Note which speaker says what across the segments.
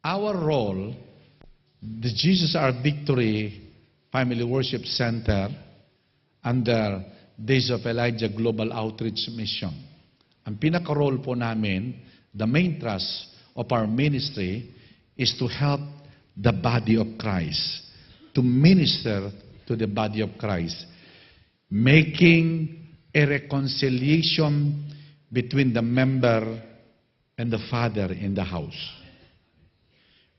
Speaker 1: our role, the Jesus Our Victory Family Worship Center under Days of Elijah Global Outreach Mission. Ang pinaka-role po namin, the main thrust of our ministry is to help the body of Christ, to minister to the body of Christ, making a reconciliation between the member and the father in the house.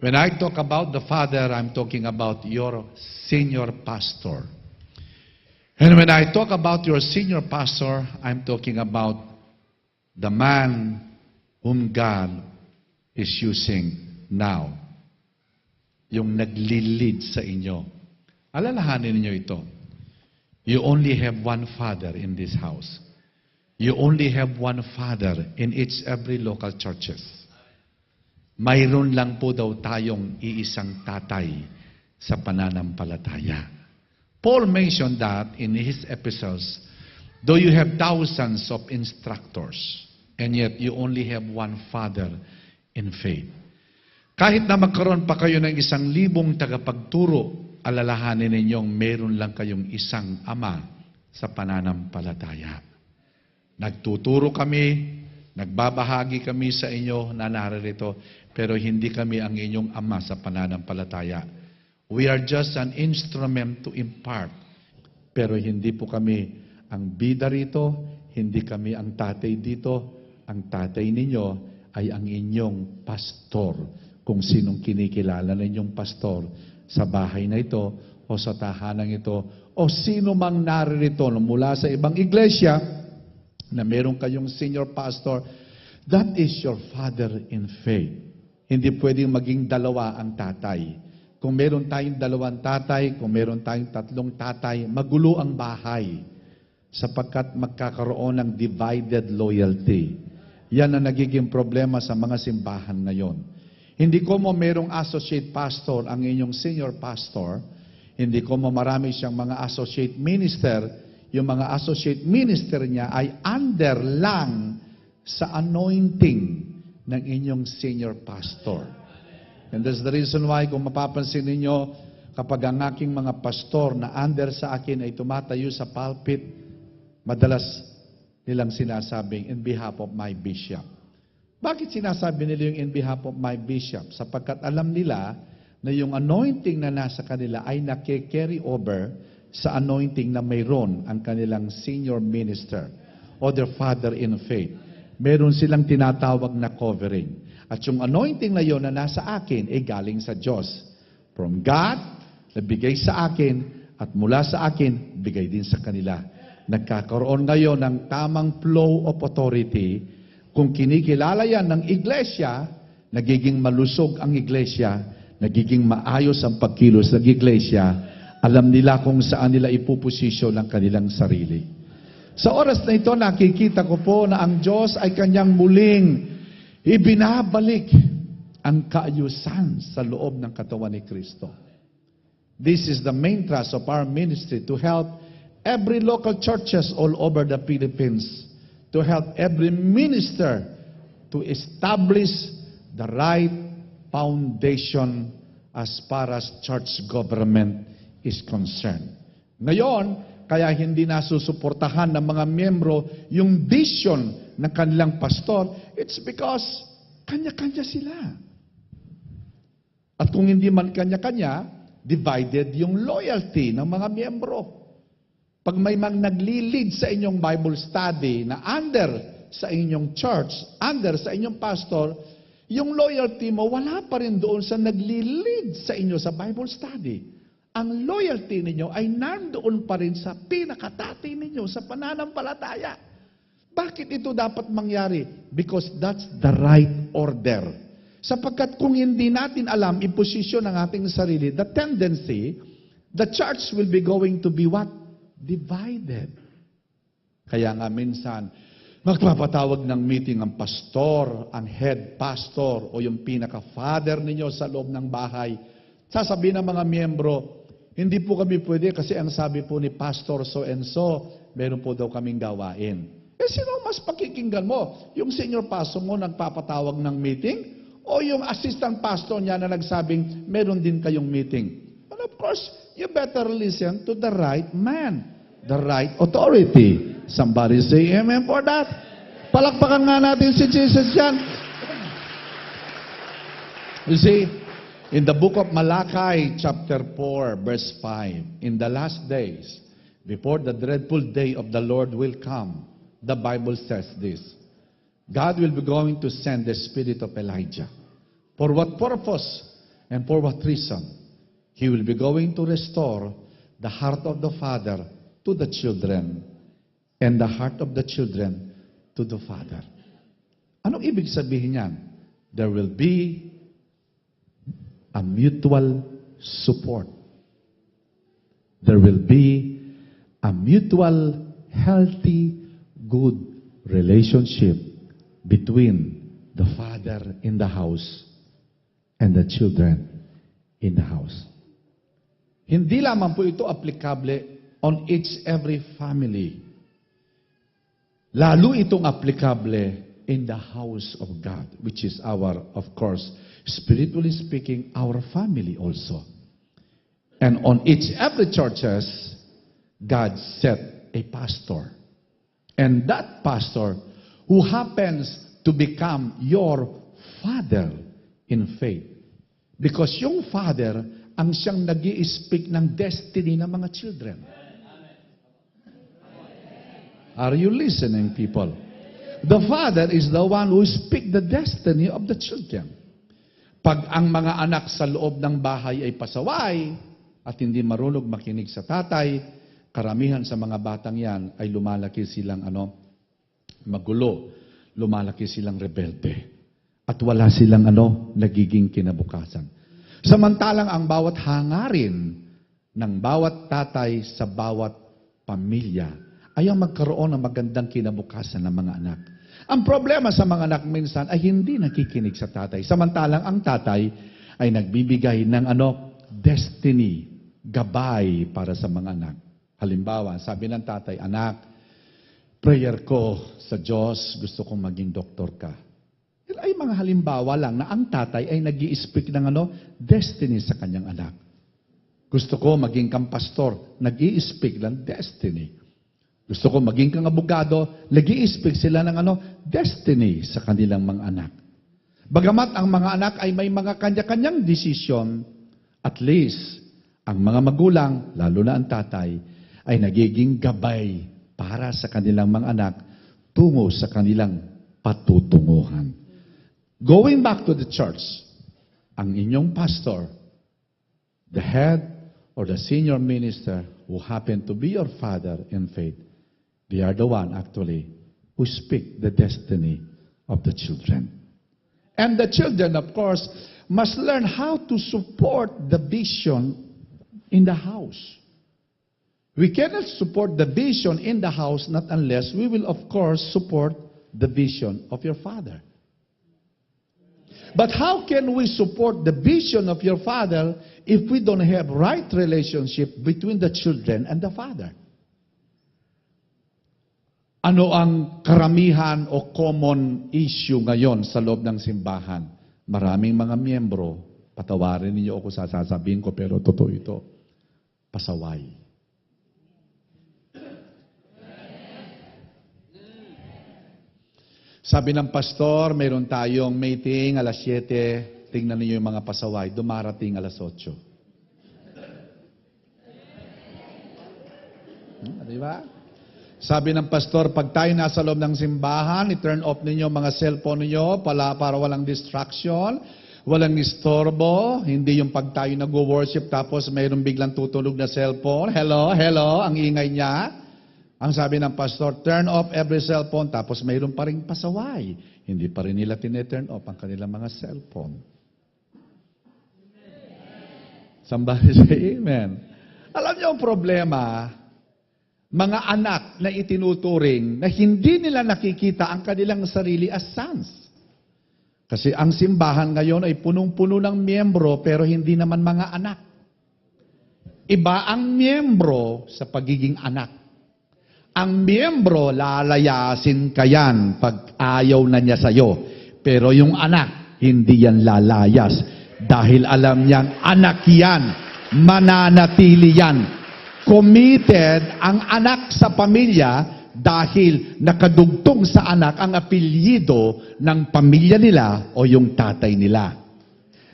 Speaker 1: When I talk about the father, I'm talking about your senior pastor. And when I talk about your senior pastor, I'm talking about the man whom God is using now. Yung nagli-lead sa inyo. Alalahanin niyo ito. You only have one father in this house. You only have one father in every local churches. Mayroon lang po daw tayong iisang tatay sa pananampalataya. Paul mentioned that in his epistles, though you have thousands of instructors, and yet you only have one father in faith. Kahit na magkaroon pa kayo ng 1,000 tagapagturo, alalahanin ninyong meron lang kayong isang ama sa pananampalataya. Nagtuturo kami, nagbabahagi kami sa inyo na naririto, pero hindi kami ang inyong ama sa pananampalataya. We are just an instrument to impart. Pero hindi po kami ang bida rito, hindi kami ang tatay dito. Ang tatay ninyo ay ang inyong pastor. Kung sinong kinikilala ninyong pastor sa bahay na ito o sa tahanang ito o sino mang naririto mula sa ibang iglesia na meron kayong senior pastor, that is your father in faith. Hindi pwedeng maging dalawa ang tatay. Kung meron tayong 2 tatay, kung meron tayong 3 tatay, magulo ang bahay sapagkat magkakaroon ng divided loyalty. Yan ang nagiging problema sa mga simbahan ngayon. Hindi ko mo merong associate pastor ang inyong senior pastor, hindi ko mo marami siyang mga associate minister, yung mga associate minister niya ay under lang sa anointing ng inyong senior pastor. And that's the reason why, kung mapapansin ninyo, kapag ang aking mga pastor na under sa akin ay tumatayo sa pulpit, madalas nilang sinasabing, in behalf of my bishop. Bakit sinasabi nila yung in behalf of my bishop? Sapagkat alam nila na yung anointing na nasa kanila ay nake-carry over sa anointing na mayroon ang kanilang senior minister o their father in faith. Meron silang tinatawag na covering. At yung anointing na yon na nasa akin ay galing sa Diyos. From God, nabigay sa akin, at mula sa akin, bigay din sa kanila. Nagkakaroon ngayon ng tamang flow of authority. Kung kinikilala yan ng iglesia, nagiging malusog ang iglesia, nagiging maayos ang pagkilos ng iglesia, alam nila kung saan nila ipuposisyon ang kanilang sarili. Sa oras na ito, nakikita ko po na ang Diyos ay kanyang muling ibinabalik ang kaayusan sa loob ng katawan ni Kristo. This is the main thrust of our ministry, to help every local churches all over the Philippines, to help every minister to establish the right foundation as far as church government is concerned. Ngayon, kaya hindi nasusuportahan ng mga miyembro yung vision ng kanilang pastor, it's because kanya-kanya sila. At kung hindi man kanya-kanya, divided yung loyalty ng mga miyembro. Pag may mang nagli-lead sa inyong Bible study na under sa inyong church, under sa inyong pastor, yung loyalty mo wala pa rin doon sa nagli-lead sa inyo sa Bible study. Ang loyalty ninyo ay nandoon pa rin sa pinakatati ninyo sa pananampalataya. Bakit ito dapat mangyari? Because that's the right order. Sapagkat kung hindi natin alam iposisyon ng ating sarili, the tendency, the church will be going to be what? Divided. Kaya nga minsan, magpapatawag ng meeting ang pastor, ang head pastor, o yung pinaka-father ninyo sa loob ng bahay. Sasabihin ng mga miyembro, hindi po kami pwede kasi ang sabi po ni Pastor so and so, meron po daw kaming gawain. Eh, sino mas pakikinggan mo? Yung senior pastor mo nagpapatawag ng meeting? O yung assistant pastor niya na nagsabing, meron din kayong meeting. And of course, you better listen to the right man, the right authority. Somebody say amen for that. Palakpakan nga natin si Jesus yan. You see, in the book of Malachi, chapter 4, verse 5, in the last days, before the dreadful day of the Lord will come, the Bible says this, God will be going to send the spirit of Elijah. For what purpose and for what reason? He will be going to restore the heart of the father to the children and the heart of the children to the father. Anong ibig sabihin yan? There will be a mutual support. There will be a mutual, healthy, good relationship between the father in the house and the children in the house. Hindi lamang po ito applicable on each every family. Lalo itong applicable in the house of God, which is our, of course, spiritually speaking, our family also. And on each every churches, God set a pastor. And that pastor who happens to become your father in faith. Because yung father, ang siyang nag-i-speak ng destiny ng mga children. Are you listening, people? The father is the one who speak the destiny of the children. Pag ang mga anak sa loob ng bahay ay pasaway at hindi marunong makinig sa tatay, karamihan sa mga batang yan ay lumalaki silang magulo. Lumalaki silang rebelde. At wala silang nagiging kinabukasan. Samantalang ang bawat hangarin ng bawat tatay sa bawat pamilya ay ang magkaroon ng magandang kinabukasan ng mga anak. Ang problema sa mga anak minsan ay hindi nakikinig sa tatay. Samantalang ang tatay ay nagbibigay ng destiny, gabay para sa mga anak. Halimbawa, sabi ng tatay, anak, prayer ko sa Diyos, gusto kong maging doktor ka. Yan ay mga halimbawa lang na ang tatay ay nag-i-speak ng destiny sa kanyang anak. Gusto ko maging kang pastor, nag-i-speak ng destiny. Gusto ko maging kang abogado, nag-i-speak sila ng destiny sa kanilang mga anak. Bagamat ang mga anak ay may mga kanya-kanyang desisyon, at least ang mga magulang, lalo na ang tatay, ay nagiging gabay para sa kanilang mga anak tungo sa kanilang patutunguhan. Going back to the church, ang inyong pastor, the head or the senior minister who happen to be your father in faith, they are the one actually who speak the destiny of the children. And the children, of course, must learn how to support the vision in the house. We cannot support the vision in the house not unless we will, of course, support the vision of your father. But how can we support the vision of your father if we don't have right relationship between the children and the father? Ano ang karamihan o common issue ngayon sa loob ng simbahan? Maraming mga miyembro, patawarin niyo ako sa sasabihin ko, pero totoo ito, pasaway. Sabi ng pastor, mayroon tayong meeting alas 7. Tingnan niyo yung mga pasaway. Dumarating alas 8. Di ba? Sabi ng pastor, pag tayo nasa loob ng simbahan, i-turn off ninyo mga cellphone niyo para walang distraction, walang istorbo. Hindi yung pag tayo nag-worship tapos mayroong biglang tutulog na cellphone. Hello, hello, ang ingay niya. Ang sabi ng pastor, turn off every cellphone, tapos mayroon pa rin pasaway. Hindi pa rin nila tine-turn off ang kanilang mga cellphone. Somebody say amen. Alam niyo ang problema, mga anak na itinuturing na hindi nila nakikita ang kanilang sarili as sons. Kasi ang simbahan ngayon ay punong-puno ng miyembro pero hindi naman mga anak. Iba ang miyembro sa pagiging anak. Ang miyembro, lalayasin ka yan pag ayaw na niya sa'yo. Pero yung anak,
Speaker 2: hindi yan lalayas. Dahil alam niyang anak yan, mananatili yan. Committed ang anak sa pamilya dahil nakadugtong sa anak ang apelyido ng pamilya nila o yung tatay nila.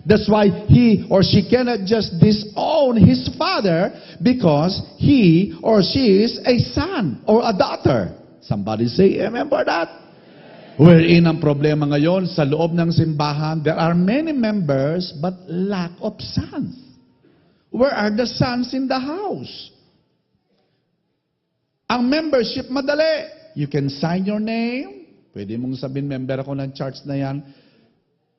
Speaker 2: That's why he or she cannot just disown his father because he or she is a son or a daughter. Somebody say amen for that? Wherein ang problema ngayon sa loob ng simbahan, there are many members but lack of sons. Where are the sons in the house? Ang membership madali. You can sign your name. Pwede mong sabihin, member ako ng church na yan.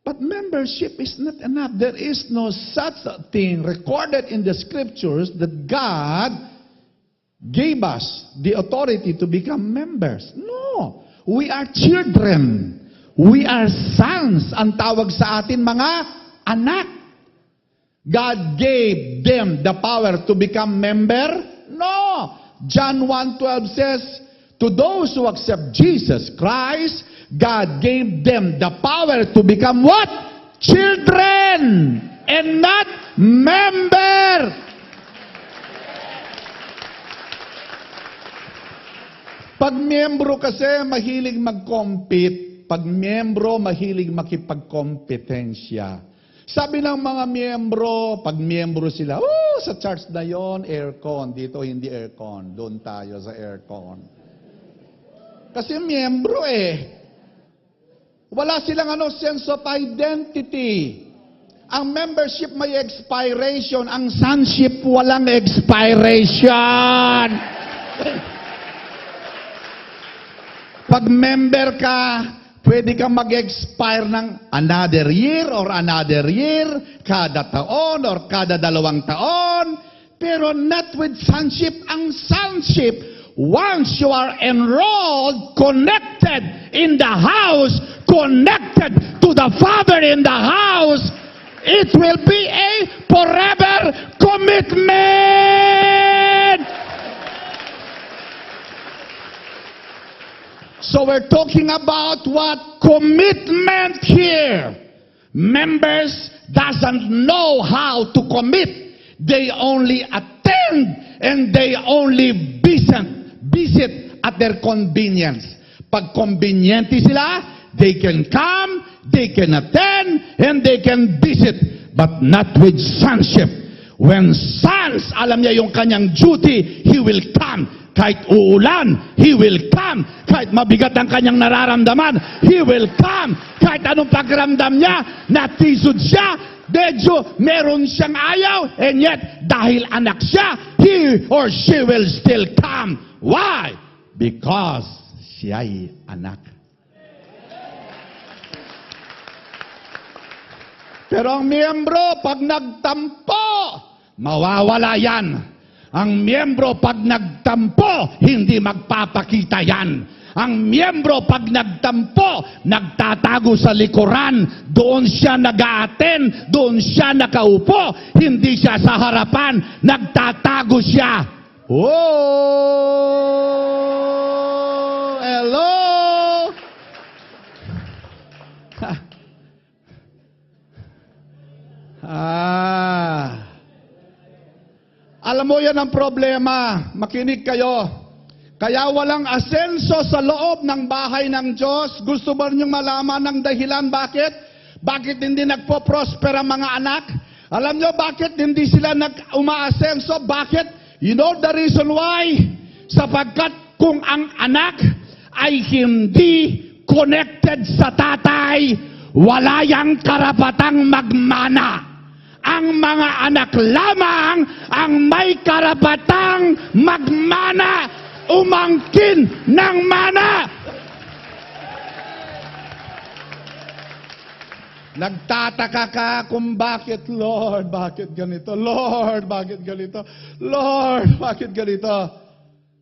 Speaker 2: But membership is not enough. There is no such a thing recorded in the scriptures that God gave us the authority to become members. No. We are children. We are sons. Ang tawag sa atin mga anak. God gave them the power to become member? No. John 1:12 says, to those who accept Jesus Christ, God gave them the power to become what? Children and not member. Pag miyembro kasi mahilig mag-compete, pag miyembro mahilig makipagkompetensya. Sabi ng mga miyembro, pag miyembro sila, sa church na yon, aircon. Dito hindi aircon. Doon tayo sa aircon. Kasi miyembro Wala silang sense of identity. Ang membership may expiration. Ang sonship walang expiration. Pag member ka, pwede kang mag-expire ng another year or another year, kada taon or kada 2 taon. Pero not with sonship. Ang sonship, once you are enrolled, connected in the house, connected to the Father in the house, it will be a forever commitment. So we're talking about what? Commitment here. Members doesn't know how to commit. They only attend and they only visit at their convenience. Pag conveniente sila, they can come, they can attend, and they can visit. But not with sonship. When sons, alam niya yung kanyang duty, he will come. Kahit uulan, he will come. Kahit mabigat ang kanyang nararamdaman, he will come. Kahit anong pakiramdam niya, natisod siya, medyo meron siyang ayaw, and yet, dahil anak siya, he or she will still come. Why? Because siya'y anak. Pero ang miyembro, pag nagtampo, mawawala yan. Ang miyembro pag nagtampo, hindi magpapakita yan. Ang miyembro pag nagtampo, nagtatago sa likuran, doon siya nag-a-attend, doon siya nakaupo, hindi siya sa harapan, nagtatago siya. Oh! Hello! Alam mo yan ang problema. Makinig kayo. Kaya walang asenso sa loob ng bahay ng Diyos. Gusto ba niyong malaman ng dahilan bakit? Bakit hindi nagpo-prosper ang mga anak? Alam niyo bakit hindi sila umaasenso? Bakit? You know the reason why? Sapagkat kung ang anak ay hindi connected sa tatay, wala yang karapatang magmana. Ang mga anak lamang ang may karapatang magmana, umangkin ng mana. Nagtataka ka kung bakit, Lord, bakit ganito? Lord, bakit ganito? Lord, bakit ganito?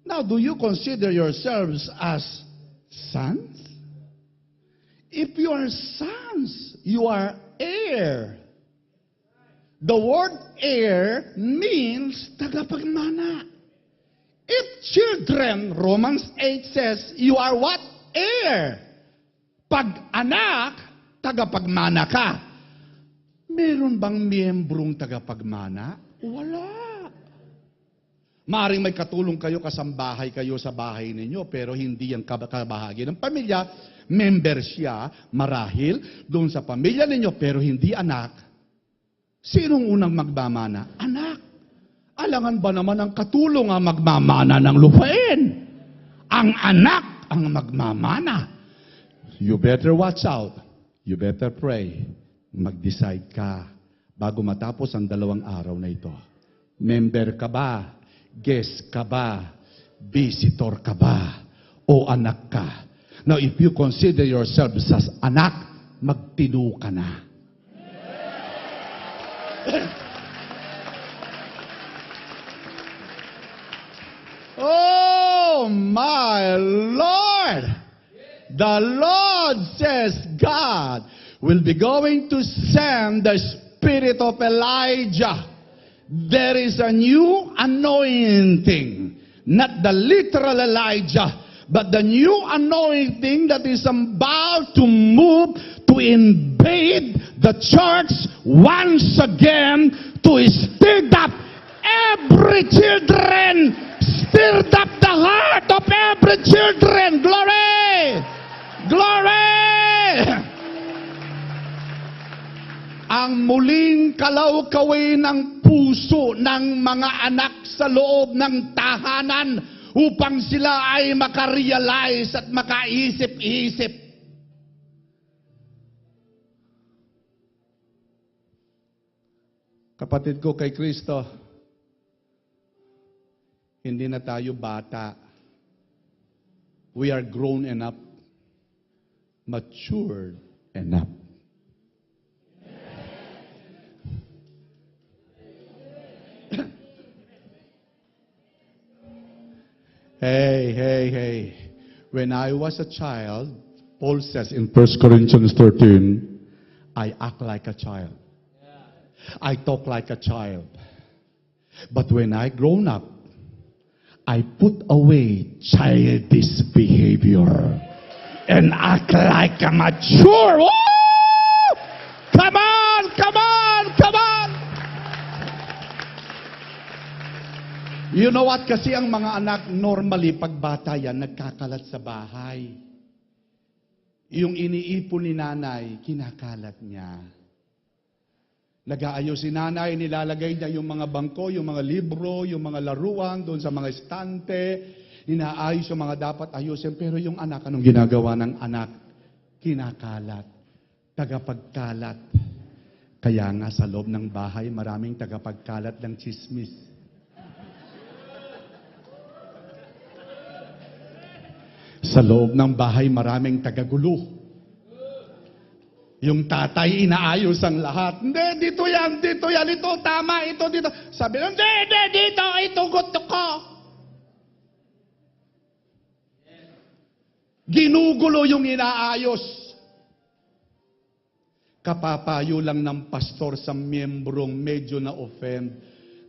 Speaker 2: Now, do you consider yourselves as sons? If you are sons, you are heir. The word heir means tagapagmana. If children, Romans 8 says, you are what? Heir. Pag anak, tagapagmana ka. Meron bang miyembrong tagapagmana? Wala. Maaring may katulong kayo, kasambahay kayo sa bahay ninyo, pero hindi yan kabahagi ng pamilya. Member siya, marahil, doon sa pamilya ninyo, pero hindi anak. Sinong unang magmamana? Anak. Alangan ba naman ang katulong ang magmamana ng lupain? Ang anak ang magmamana. You better watch out. You better pray. Mag-decide ka bago matapos ang 2 araw na ito. Member ka ba? Guest ka ba? Visitor ka ba? O anak ka? Now, if you consider yourself as anak, magtino ka na. Oh, my Lord! The Lord says God will be going to send the spirit of Elijah. There is a new anointing, not the literal Elijah, but the new anointing that is about to move to invade the church once again, to stir up every children, stir up the heart of every children. Glory! Glory! Ang muling kalaw-kawin ng puso ng mga anak sa loob ng tahanan upang sila ay makarealize at makaisip-isip. Kapatid ko kay Kristo, hindi na tayo bata. We are grown enough, matured enough. Hey. When I was a child, Paul says in 1 Corinthians 13, I act like a child. I talk like a child. But when I grown up, I put away childish behavior and act like a mature. Woo! Come on, come on, come on! You know what? Kasi ang mga anak, normally, pag bata yan, nagkakalat sa bahay. Yung iniipon ni nanay, kinakalat niya. Nag-aayos si nanay, nilalagay niya yung mga bangko, yung mga libro, yung mga laruan, doon sa mga estante, inaayos yung mga dapat ayusin. Pero yung anak, anong ginagawa ng anak? Kinakalat. Tagapagkalat. Kaya nga sa loob ng bahay, maraming tagapagkalat ng chismis. Sa loob ng bahay, maraming tagagulo. Yung tatay, inaayos ang lahat. Hindi, dito yan, ito, tama, ito, dito. Sabi, hindi, dito, ito, gusto ko. Ginugulo yung inaayos. Kapapayo lang ng pastor sa miyembrong medyo na-offend.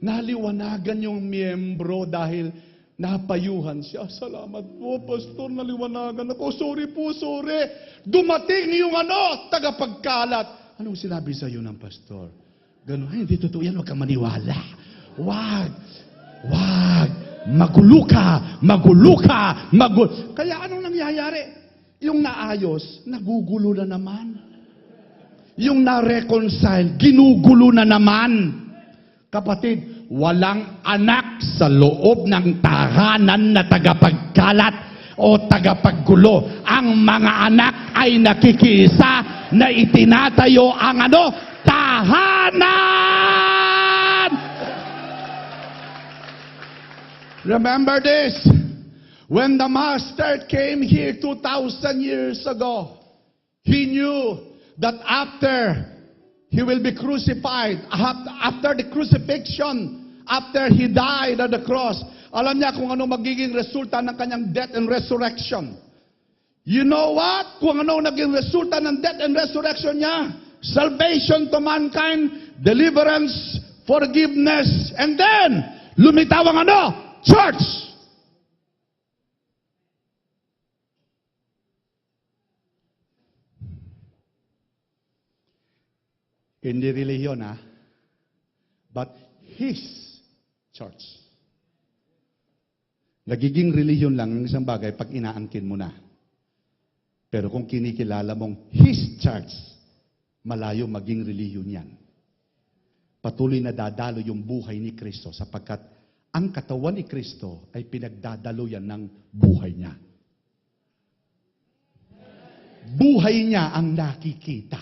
Speaker 2: Naliwanagan yung miyembro dahil napayuhan siya. Salamat po, pastor, naliwanagan ako. Sorry po, sorry. Dumating yung tagapagkalat. Anong sinabi sa iyo ng pastor? Ganun, ay, hindi totoo yan, huwag kang maniwala. Wag. Magulo ka. Kaya anong nangyayari? Yung naayos, nagugulo na naman. Yung na-reconcile, ginugulo na naman. Kapatid, walang anak sa loob ng tahanan na tagapagkalat o tagapaggulo. Ang mga anak ay nakikiisa na itinatayo ang tahanan! Remember this, when the Master came here 2,000 years ago, He knew that after He will be crucified. After the crucifixion, after He died on the cross, alam niya kung ano magiging resulta ng kanyang death and resurrection. You know what? Kung ano naging resulta ng death and resurrection niya, salvation to mankind, deliverance, forgiveness, and then, lumitaw ang church. Hindi relihiyon, but His church. Nagiging relihiyon lang ng isang bagay pag inaangkin mo na. Pero kung kinikilala mong His church, malayo maging relihiyon yan. Patuloy na dadalo yung buhay ni Kristo sapagkat ang katawan ni Kristo ay pinagdadalo yan ng buhay niya. Buhay niya ang nakikita.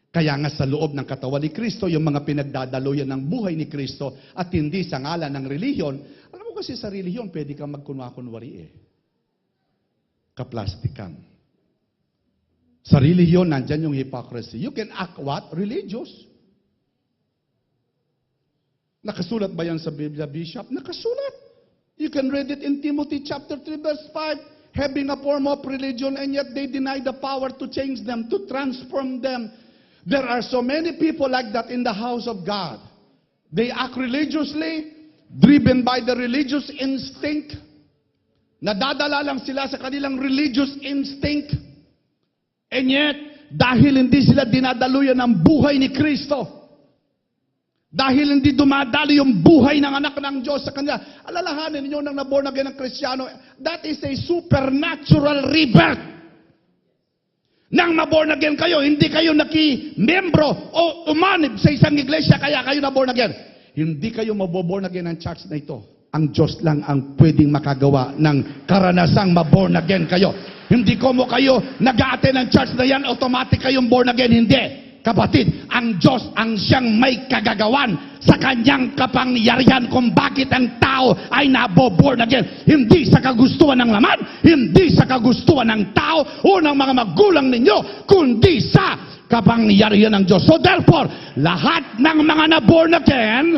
Speaker 2: Kaya nga sa loob ng katawan ni Kristo, yung mga pinagdadalo yan ng buhay ni Kristo at hindi sa ngalan ng relihiyon. Alam mo kasi sa relihiyon, pwede kang magkunwa-kunwari Kaplastikan. Sa relihiyon, nandyan yung hypocrisy. You can act what? Religious. Nakasulat ba yan sa Biblia, Bishop? Nakasulat. You can read it in Timothy chapter 3 verse 5. Having a form of religion and yet they deny the power to change them, to transform them. There are so many people like that in the house of God. They act religiously, driven by the religious instinct. Nadadala lang sila sa kanilang religious instinct. And yet, dahil hindi sila dinadaluyan ng buhay ni Kristo, dahil hindi dumadalo yung buhay ng anak ng Diyos sa kanila, alalahanin ninyo nang naborn again ng Kristiyano, that is a supernatural rebirth. Nang naborn again kayo, hindi kayo nakimembro o umanib sa isang iglesia kaya kayo naborn again. Hindi kayo maboborn again ng church na ito. Ang Diyos lang ang pwedeng makagawa ng karanasang maborn again kayo. Hindi ko mo kayo nag-a-attend ng church na yan, automatic kayong born again. Hindi. Kapatid, ang Diyos ang siyang may kagagawan sa kanyang kapangyarihan kung bakit ang tao ay naboborn again. Hindi sa kagustuhan ng laman, hindi sa kagustuhan ng tao o ng mga magulang ninyo, kundi sa kapangyarihan ng Diyos. So therefore, lahat ng mga naborn again,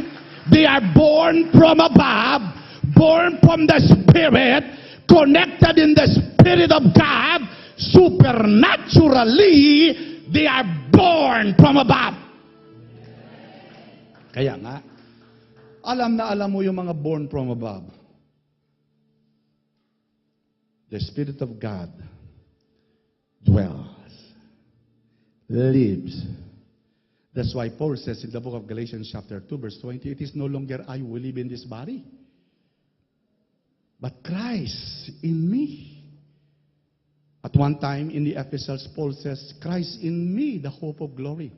Speaker 2: they are born from above, born from the Spirit, connected in the Spirit of God, supernaturally, they are born from above. Kaya nga, alam na alam mo yung mga born from above. The Spirit of God dwells, lives. That's why Paul says in the book of Galatians chapter 2 verse 20, it is no longer I who live in this body, but Christ in me. At one time in the epistles, Paul says, Christ in me, the hope of glory.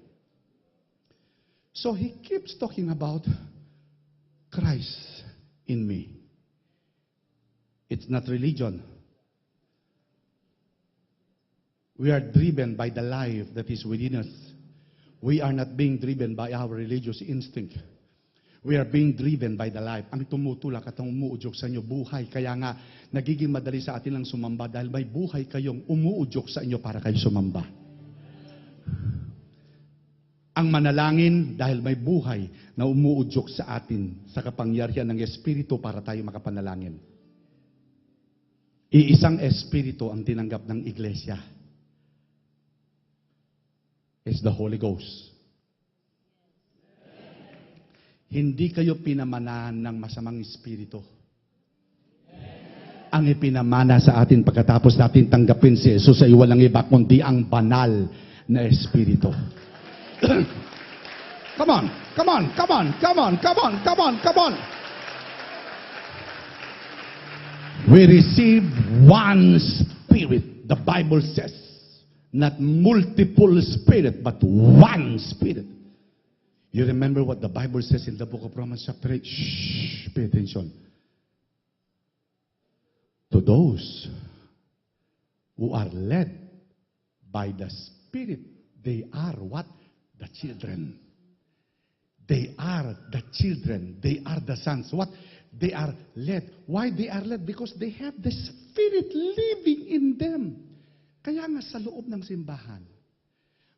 Speaker 2: So he keeps talking about Christ in me. It's not religion. We are driven by the life that is within us. We are not being driven by our religious instinct. We are being driven by the life. Ang tumutulak at ang umuudyok sa inyo, buhay. Kaya nga, nagiging madali sa atin lang sumamba dahil may buhay kayong umuudyok sa inyo para kayo sumamba. Ang manalangin dahil may buhay na umuudyok sa atin sa kapangyarihan ng Espiritu para tayo makapanalangin. Iisang Espiritu ang tinanggap ng Iglesia. It's the Holy Ghost. Hindi kayo pinamanahan ng masamang espiritu. Ang ipinamana sa atin pagkatapos natin tanggapin si Jesus ay walang iba kundi ang banal na espiritu. Come on, come on, come on, come on, come on, come on, come on. We receive one spirit, the Bible says. Not multiple spirit, but one spirit. You remember what the Bible says in the book of Romans chapter 8? Shh, pay attention. To those who are led by the Spirit, they are what? The children. They are the children. They are the sons. What? They are led. Why they are led? Because they have the Spirit living in them. Kaya nga sa loob ng simbahan,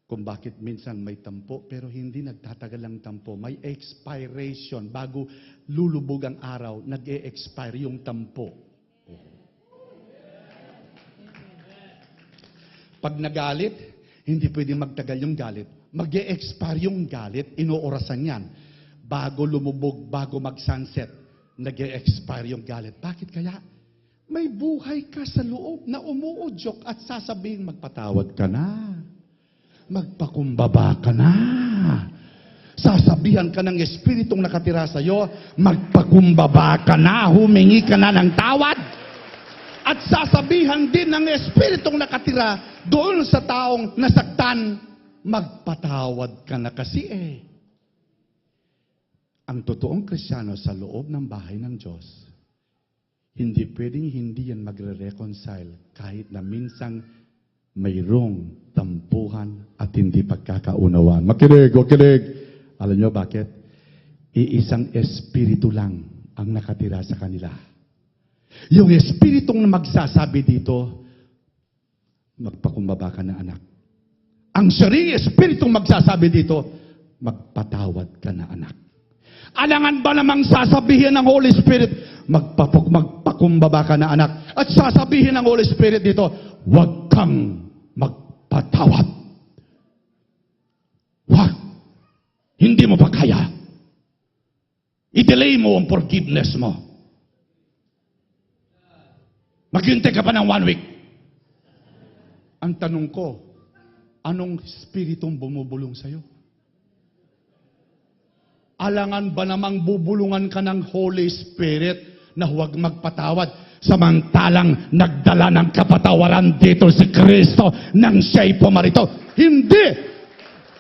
Speaker 2: kung bakit minsan may tampo, pero hindi nagtatagal ang tampo. May expiration. Bago lulubog ang araw, nag-e-expire yung tampo. Pag nagalit, hindi pwedeng magtagal yung galit. Mag-e-expire yung galit, inoorasan yan. Bago lumubog, bago mag-sunset, nag-e-expire yung galit. Bakit kaya? May buhay ka sa loob na umuudyok at sasabihin magpatawad ka na. magpakumbaba ka na. Sasabihan ka ng Espiritong nakatira sa iyo, magpakumbaba ka na, humingi ka na ng tawad. At sasabihan din ng Espiritong nakatira doon sa taong nasaktan, magpatawad ka na kasi Ang totoong Kristiyano sa loob ng bahay ng Diyos, hindi pwedeng hindi yan magre-reconcile kahit na minsang mayroong tampuhan at hindi pagkakaunawaan. Makinig. Alam nyo bakit? Iisang espiritu lang ang nakatira sa kanila. Yung espiritong magsasabi dito, magpakumbaba ka na anak. Ang sariling espiritong magsasabi dito, magpatawad ka na anak. Alangan ba namang sasabihin ng Holy Spirit, magpakumbaba ka na anak. At sasabihin ng Holy Spirit dito, huwag kang magpatawad. Wag. Hindi mo pa kaya. I-delay mo ang forgiveness mo. Maghintay ka pa ng 1 week. Ang tanong ko, anong spiritong bumubulong sa'yo? Alangan ba namang bubulungan ka ng Holy Spirit na huwag magpatawad, samantalang nagdala ng kapatawaran dito si Kristo nang siya'y pumarito? Hindi!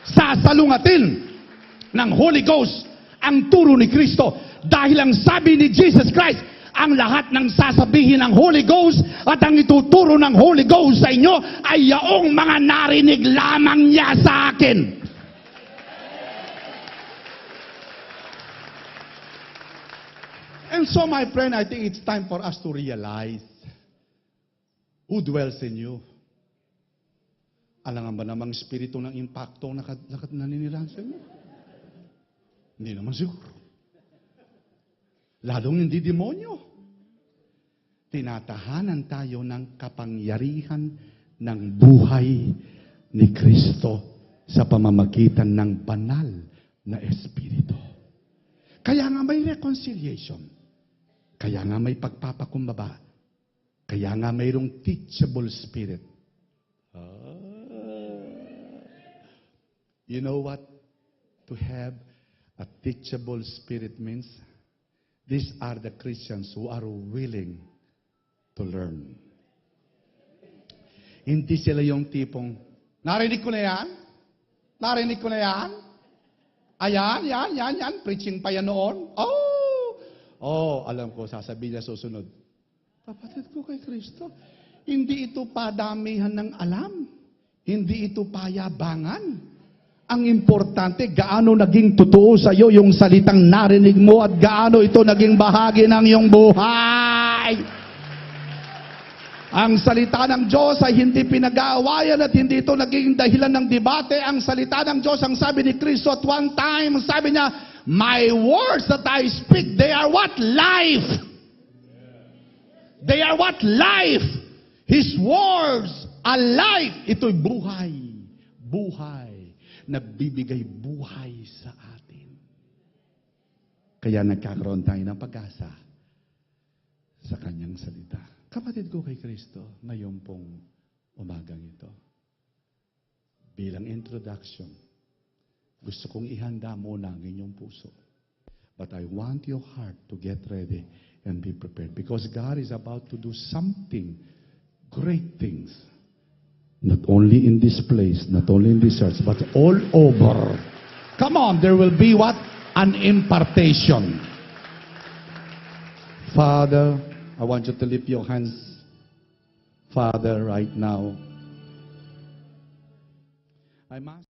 Speaker 2: Sasalungatin ng Holy Ghost ang turo ni Kristo dahil ang sabi ni Jesus Christ, ang lahat ng sasabihin ng Holy Ghost at ang ituturo ng Holy Ghost sa inyo ay yaong mga narinig lamang niya sa akin. And so, my friend, I think it's time for us to realize who dwells in you. Alangan ba namang espiritu ng impacto naninirahan sa inyo? Hindi naman siguro. Lalong hindi demonyo. Tinatahanan tayo ng kapangyarihan ng buhay ni Kristo sa pamamagitan ng banal na espiritu. Kaya nga may reconciliation. Kaya nga may pagpapakumbaba. Kaya nga mayroong teachable spirit. You know what? To have a teachable spirit means these are the Christians who are willing to learn. Hindi sila yung tipong, narinig ko na yan? Narinig ko na yan? Ayan, yan. Preaching pa yan noon. Alam ko, sasabihin niya susunod. Kapatid ko kay Kristo, hindi ito padamihan ng alam. Hindi ito payabangan. Ang importante, gaano naging totoo sa iyo yung salitang narinig mo at gaano ito naging bahagi ng iyong buhay. Ang salita ng Diyos ay hindi pinag-aawayan at hindi ito naging dahilan ng debate. Ang salita ng Diyos, ang sabi ni Kristo at one time, sabi niya, my words that I speak, they are what? Life. They are what? Life. His words are life. Ito'y buhay. Buhay. Nagbibigay buhay sa atin. Kaya nagkakaroon tayo ng pag-asa sa kanyang salita. Kapatid ko kay Kristo, ngayon pong umagang ito, bilang introduction, gusto kong ihanda muna ang inyong puso. But I want your heart to get ready and be prepared. Because God is about to do something, great things. Not only in this place, not only in this church, but all over. Come on, there will be what? An impartation. Father, I want you to lift your hands. Father, right now, I'm asking